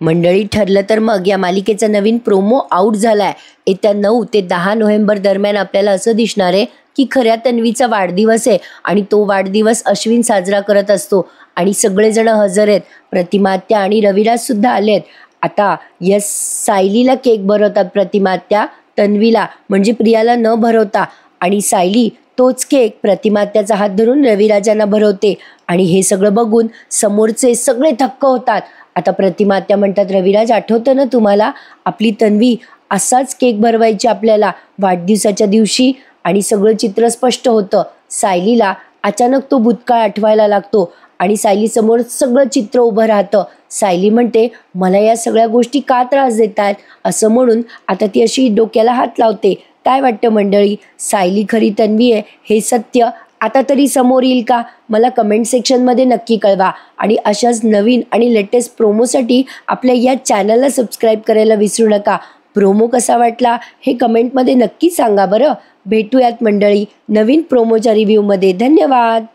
मंडळी, ठरलं तर मग या मालिकेचा नवीन प्रोमो आउट झालाय। येत्या 9 ते 10 नोव्हेंबर दरम्यान आपल्याला असं दिसणार आहे की खऱ्या तन्वीचा वाढदिवस आहे आणि तो वाढदिवस अश्विन साजरा करत असतो आणि सगळेजण हजर आहेत। प्रतिमात्या आणि रविराज सुद्धा आलेत। आता या सायलीला केक भरवतात प्रतिमात्या तन्वीला, म्हणजे प्रियाला न भरवता, आणि सायली तोच केक प्रतिमात्याचा हात धरून रविराजांना भरवते आणि हे सगळं बघून समोरचे सगळे थक्क होतात। आता प्रतिमात्या म्हणतात, रविराज आठवतं ना तुम्हाला, आपली तन्वी असाच केक भरवायची आपल्याला वाढदिवसाच्या दिवशी, आणि सगळं चित्र स्पष्ट होतं। सायलीला अचानक तो भूतकाळ आठवायला लागतो आणि सायली समोर सगळं चित्र उभं राहतं। सायली म्हणते, मला या सगळ्या गोष्टी का त्रास देत आहेत असं म्हणून आता ती अशी डोक्याला हात लावते। काय वाटतं मंडळी, सायली खरी तन्वी आहे हे सत्य आता तरी समोर येईल का? मला कमेंट सेक्शनमध्ये नक्की कळवा आणि अशाच नवीन आणि लेटेस्ट प्रोमोसाठी आपल्या या चॅनलला सबस्क्राईब करायला विसरू नका। प्रोमो कसा वाटला हे कमेंटमध्ये नक्की सांगा बरं। भेटूयात मंडळी नवीन प्रोमोच्या रिव्ह्यूमध्ये। धन्यवाद।